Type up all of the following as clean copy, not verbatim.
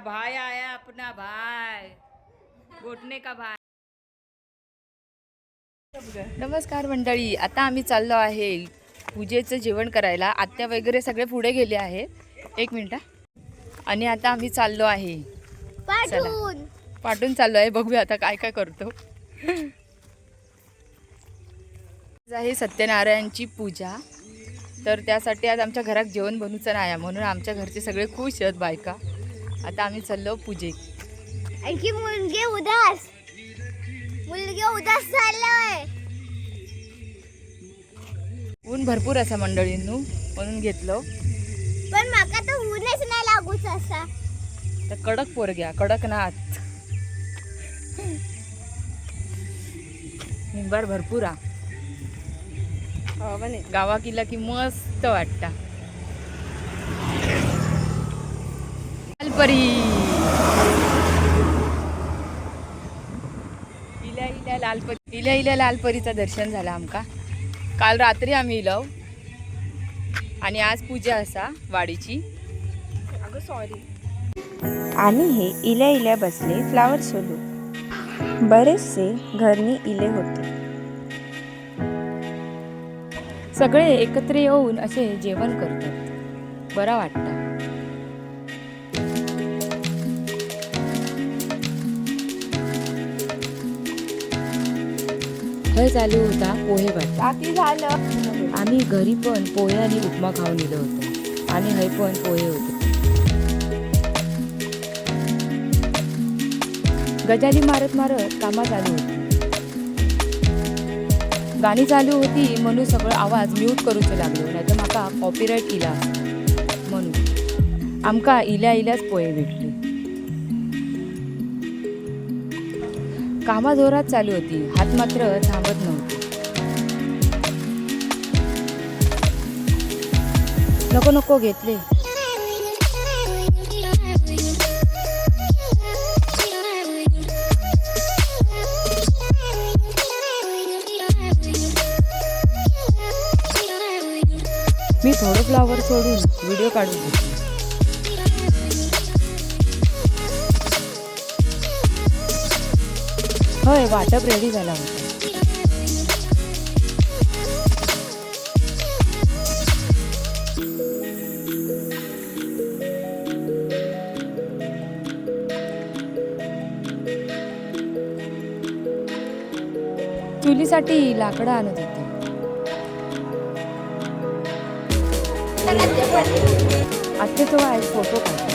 भाई आया अपना भाई घोटने का भाई. नमस्कार मंडळी, आता आम्ही चाललो आहे पूजेचं जेवण करायला. आत्या वगैरे सगळे पुढे गेले आहे. एक मिनिट. आणि आता आम्ही चाललो आहे पाठून चाललो आहे. बघूया आता काय काय करतो. आहे सत्यनारायणची पूजा, तर त्यासाठी आज आमच्या घरात जेवण बनवूचं नाही, म्हणून आमच्या घरचे सगळे खुश आहेत बायका. आता आम्ही चाललो पूजेक. आणखी मुलगी उदास झालोय. ऊन भरपूर असा मंडळींनू, म्हणून घेतलो. पण माका तर ऊनच नाही लागूच असा. तर कडक पोरग्या, कडकनाथ. निंबार भरपूर आ गावा किल्ला की मस्त वाटता. लालपरी इल्या लालपरीचं दर्शन झालं आमका. काल रात्री आम्ही इलव आणि आज पूजा असा वाडीची. अगं सॉरी. आणि हे इल्या इल्या बसले फ्लावर सोलू. बरेचसे घरनी इले होते. सगळे एकत्र येऊन असे जेवण करतात, बरा वाटतं. हे चालू होता पोहे वाटत. झालं. आम्ही घरी पण पोहे आणि उपमा खाऊन दिलं होतं आणि हे पण पोहे होते. गजाली मारत मारत कामा चालू होती. गाणी चालू होती म्हणून सगळं आवाज म्यूट करूचे लागलो, नाहीतर माका कॉपीराईट इला. म्हणून आमका इल्याच पोहे भेटली. कामा जोरात चालू होती, हात मात्र थांबत नव्हते. नको नको घेतले. मी थोडं फ्लावर सोडून व्हिडिओ काढून घेतली. होय, वाटप रेडी झाला होता. चुलीसाठी लाकडं आणत होते. आत्ते तो आज फोटो काढतो.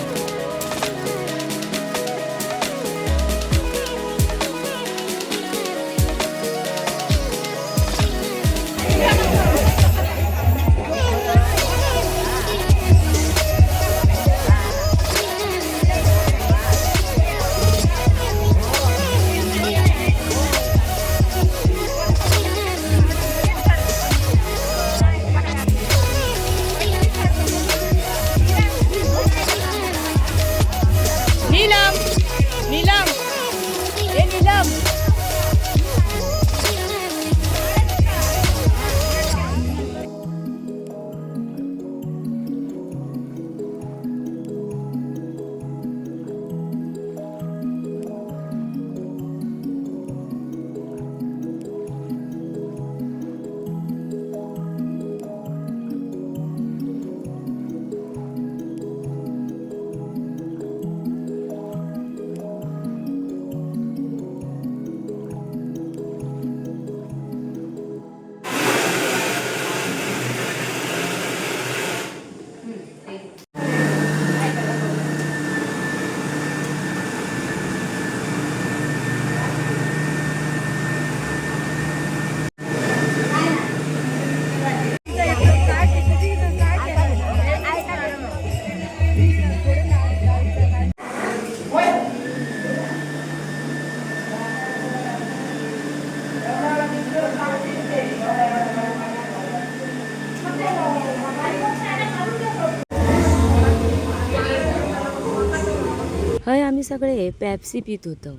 हय आम्ही सगळे पेप्सी पित होतो.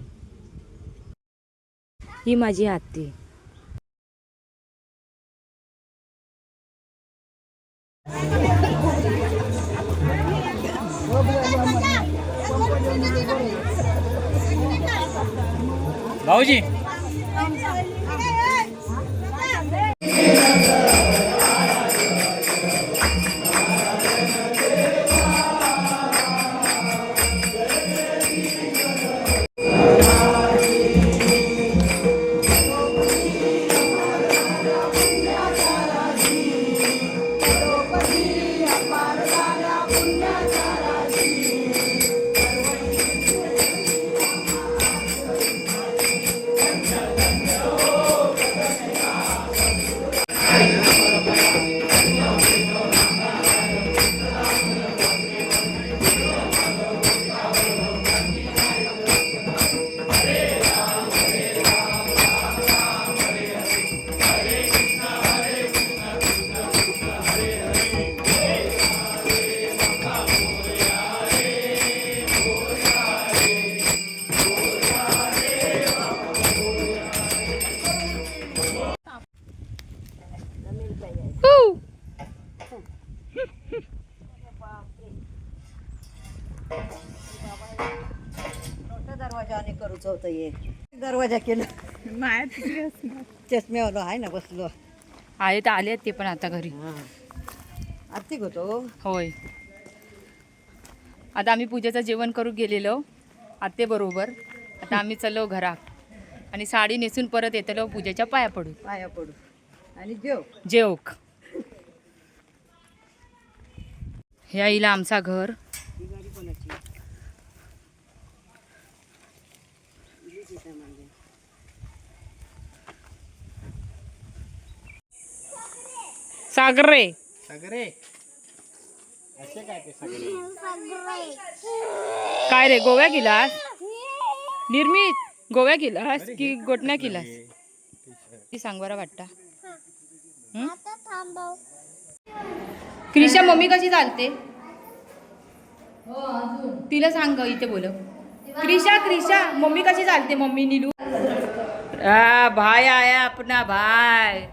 ही माझी आत्ती. भाऊजी दरवाजाने करूच होतं ये दरवाजा केला चष्म्यावर आहे ना बसलो आहे तर आले ते पण आता घरी. आर्थिक होतो होय. आता आम्ही पूजेचं जेवण करू गेलेलो आते बरोबर. आता आम्ही चलो घरात आणि साडी नेसून परत येतलो पूजेच्या पाया पडू. पाया पडू आणि जेव जेवक ह्या इला आमचा घर. ही गाडी कोणाची सागरे सगळे असे काय ते सगळे काय रे गोव्या गेलास निर्मित गोव्या गेलास की गोटण्या केलास ती सांग बरं वाटता. आता थांबव. क्रिशा मम्मी कशी चालते तिला सांग ग इथे बोल. क्रिशा क्रिशा मम्मी कशी चालते मम्मी नीलू. भाई आया अपना भाई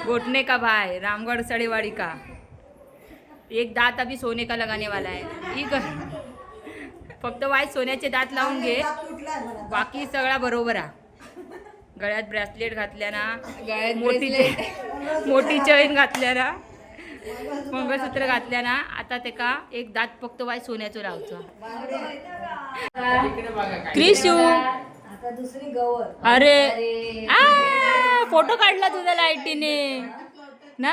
घोटने का भाई रामगढ़ सड़ेवाड़ी का. एक दांत अभी सोने का लगाने वाला है. ठीक फक्त वाईट सोन्याचे दात लावून घे बाकी सगळा बरोबर आहे. गळ्यात ब्रेसलेट घातल्या ना मोठी चैन घातल्या ना मंगळसूत्र घातल्या ना आता ते का एक दात फक्त वाईट सोन्याचं लावचं. क्रिशू आता दुसरी गवर अरे फोटो काढला तुझ्या लाईटीने ना.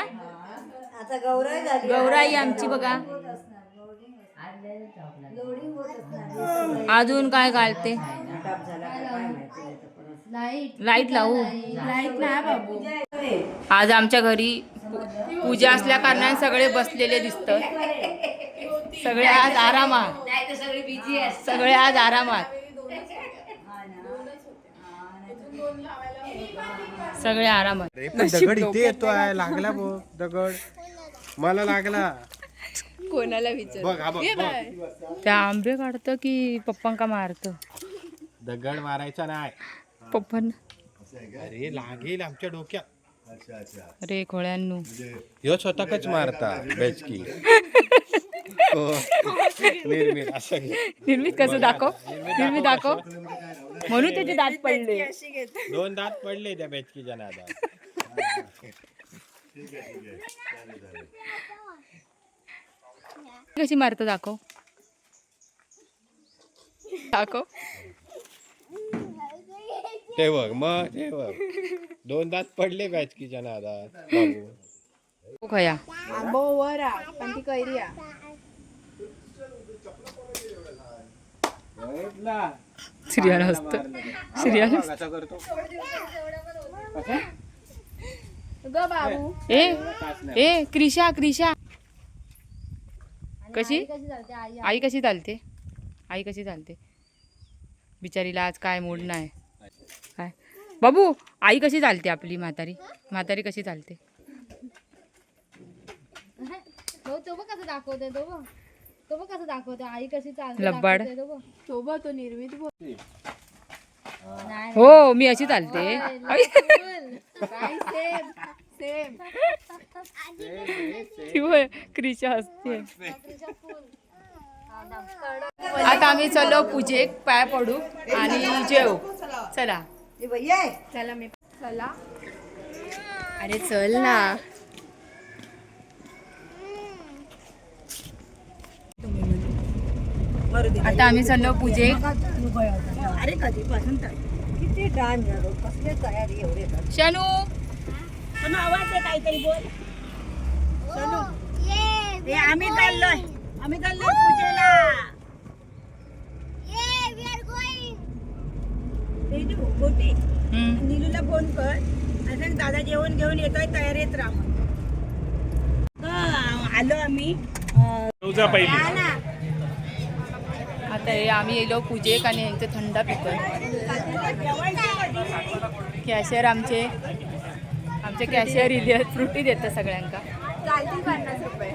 आता गौराई झाली गौराई आमची बघा. अजून काय घालते लाईट लावू. आज आमच्या घरी पूजा असल्या कारणाने सगळे बसलेले दिसतात. सगळे आज आरामात सगळे आज आरामात सगळे आरामात. दगड इथे येतो आहे लागला बघ दगड मला लागला. कोणाला विचार बघ हा बघ बघ. त्या आंबे काढतं की पप्पांका मारतं. दगड मारायचा नाही पप्पांना अरे लागेल आमच्या डोक्यात. अरे खोळ्यांनो ह्यो स्वतःच मारता बेचकी. निर्मित असं घे. निर्मित कसं दाखव निर्मित दाखव म्हणून त्याचे दात पडले. 2 दात पडले त्या बेचकीच्या नादात. कशी मारतो दाखव दाखव. ते बघ मग ते बघ 2 दात पडले बेचकीच्या नादात बाबू. खया सिरियल असत सिरियल ए ए क्रिशा क्रिशा कशी आई कशी चालते आई कशी चालते बिचारीला आज काय मूड नाही काय बाबू. आई कशी चालते आपली म्हातारी म्हातारी कशी चालते. तो बघ कसं दाखवते तो बघ कसं दाखवते आई कशी चालते लब्बाड. तो बघ तो निर्मित बोल. हो मी अशी चालते. ती होय, क्रिशा असते. आता आम्ही चलो पूजेक पाया पडू आणि जेव. चला चला मी चला. अरे चल ना. आता आम्ही चाललो पूजेक. अरे कधीपासून किती टाइम झालो, कसले तयारी एवढे शनू आवाज आहे काहीतरी बोल. ये आम्ही चाललोय पूजेला. we are going. गोटी नीलूला फोन कर आणि सांग दादा जेवण घेऊन येतोय, तयारीत राहा. आलो आम्ही. आता हे आम्ही येलो पूजेक आणि यांचं थंड पितोय. कॅशियर आमचे कॅशियर इलियस फ्रुटी देतात सगळ्यांका. 50 रुपये.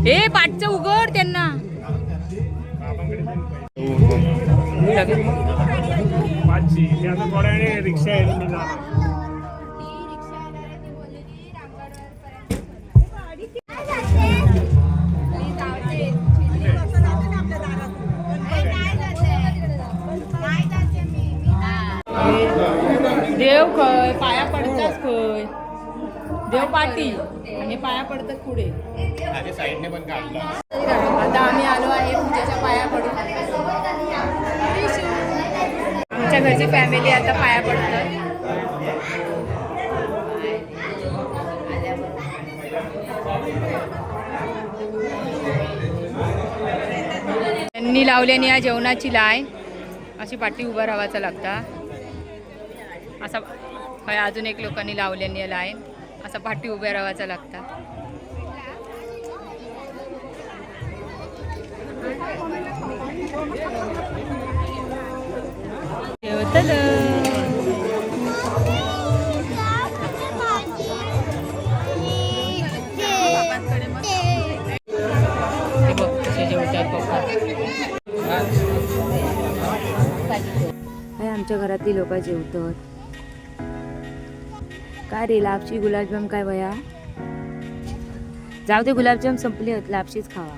हे पाठचं उघड त्यांना. रिक्षा देव खय पाया पडताच खय. देव पाटी आणि पाया पडतात पुढे. साईडने पण काढला. आता आम्ही आलो आहे पूजेच्या पाया पडून. आमच्या घरची फॅमिली आता पाया पडतात. त्यांनी लावल्याने या जेवणाची लाय अशी पाठी उभा राहावाचा लागता. असा अजून एक लोकांनी लावल्याने लाय असा पाठी उभ्या राहावाचा लागता. आमच्या घरातली लोक जेवतात. काय रे लापशी गुलाबजाम काय वया? जाऊ दे, गुलाबजाम संपले आहेत, लापशीच खावा.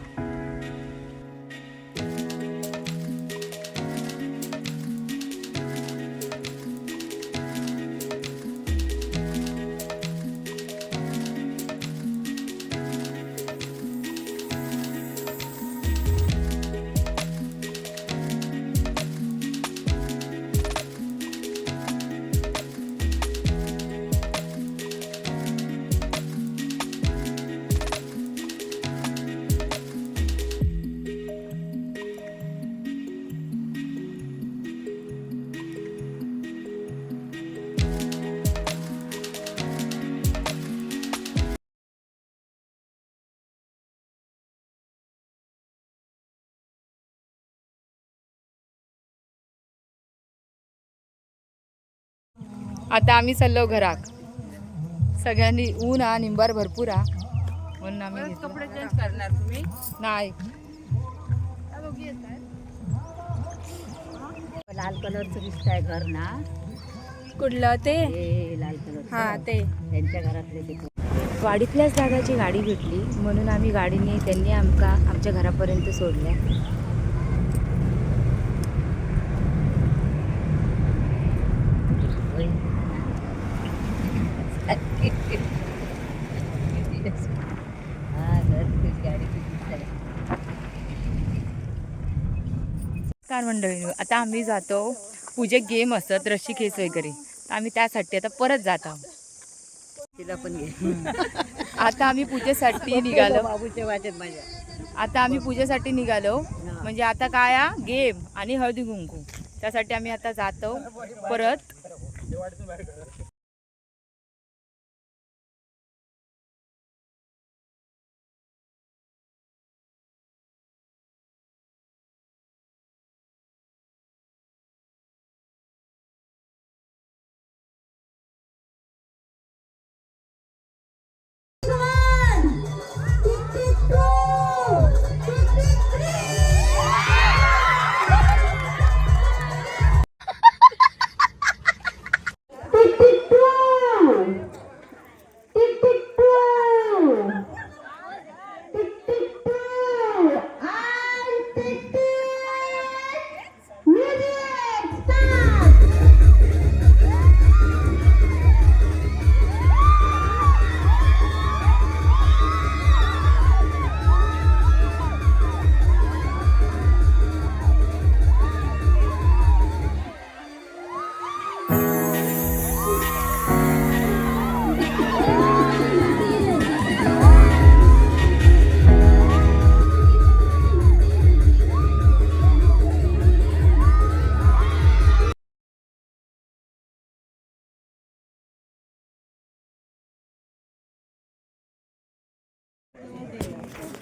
आता आम्ही चाललो घराक. सगळ्यांनी ऊन हा निंबार भरपूर हा म्हणून आम्ही कपडे चेंज करणार. तुम्ही नाही. लाल कलरचं दिसतंय घर ना. कुठलं ते? लाल कलर. हा ते त्यांच्या घरातले ते. वाडीतल्याच दादाची गाडी भेटली म्हणून आम्ही गाडीने त्यांनी आमच्या घरापर्यंत सोडल्या. कार मंडळी, आता आम्ही जातो पूजेक गेम असतात रशी खेच वगैरे, आम्ही त्यासाठी आता परत जात आहोत. तिला पण घे. आता आम्ही पूजेसाठी निघालो. बाबूच्या वाटेत माझ्या. आता आम्ही पूजेसाठी निघालो म्हणजे आता काय गेम आणि हळदी कुंकू, त्यासाठी आम्ही आता जातो परत.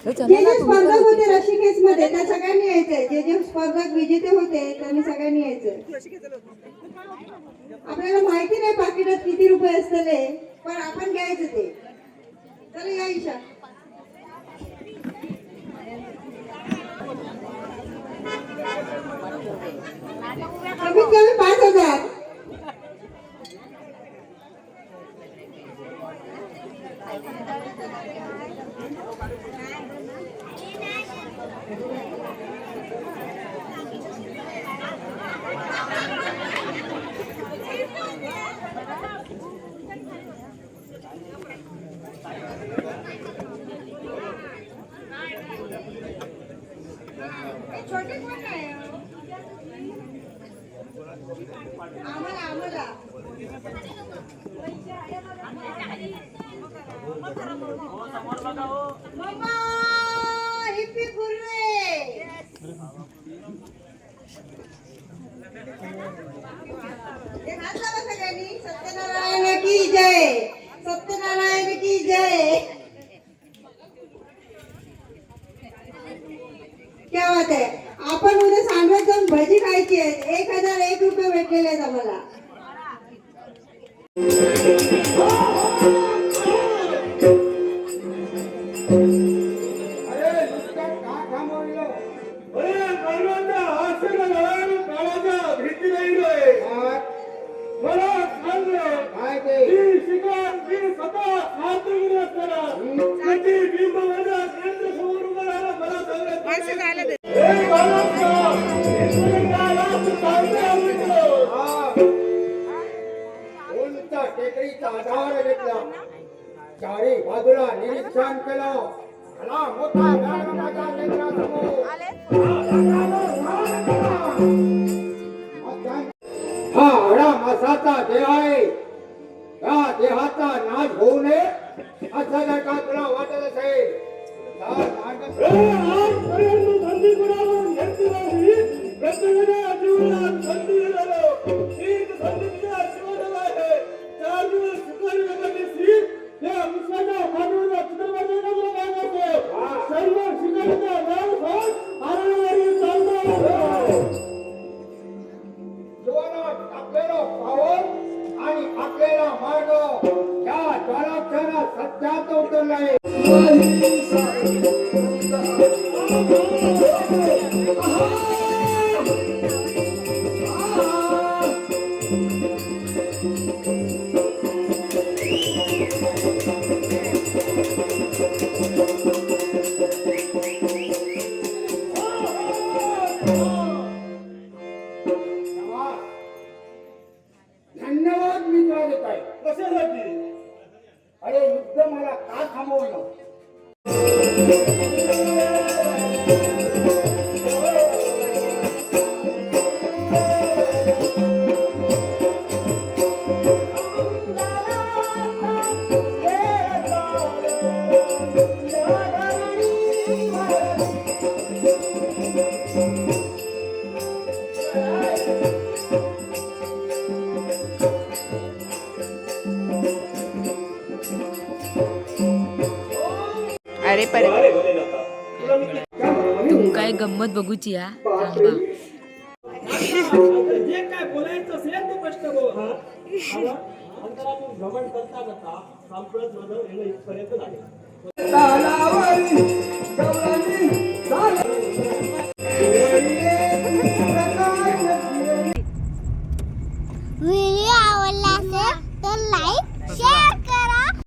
जे जे स्पर्धक होते ऋषिकेशमध्ये त्या सगळ्यांनी यायचंय. जे जे स्पर्धक विजेते होते त्यांनी सगळ्यांनी यायचं. आपल्याला माहिती नाही पाकिटात किती रुपये असतले, पण आपण घ्यायचं ते. चला या ईशा. कमीत कमी 5,000. छोटे कोण आहे? आम्हाला मम्मा हिप्पी हुर्रे. एक हात लावा सगळ्यांनी. सत्यनारायण की जय. सत्यनारायण की जय. क्या बात आहे. आपण उद्या सांगत जाऊन भजी खायची आहेत. 1,001 रुपये भेटलेले आहेत आम्हाला. टेकडीचा आधार घेतला. चारी बाजूला निरीक्षण केलं. आला मोठा व्याघ्रमाच्या केंद्रासमोर. हा हडा मासाचा देह आहे. या देहाचा नाश होऊ नये असं जर का तुला वाटत असेल तर आपल्याला पावन आणि आपल्याला मार्ग या ज्वालाक्षरा सत्यात उतरलाय. धन्यवाद मित्र देत आहे. कशासाठी? अरे युद्ध मला का थांबवलं? अरे पर तुमका एक गंमत बघूची हा. थांबा. जे काय बोलायचं असेल ते स्पष्ट बोल. अंतरातून भ्रमण करता करता संप्रत माझं इथपर्यंत झाले.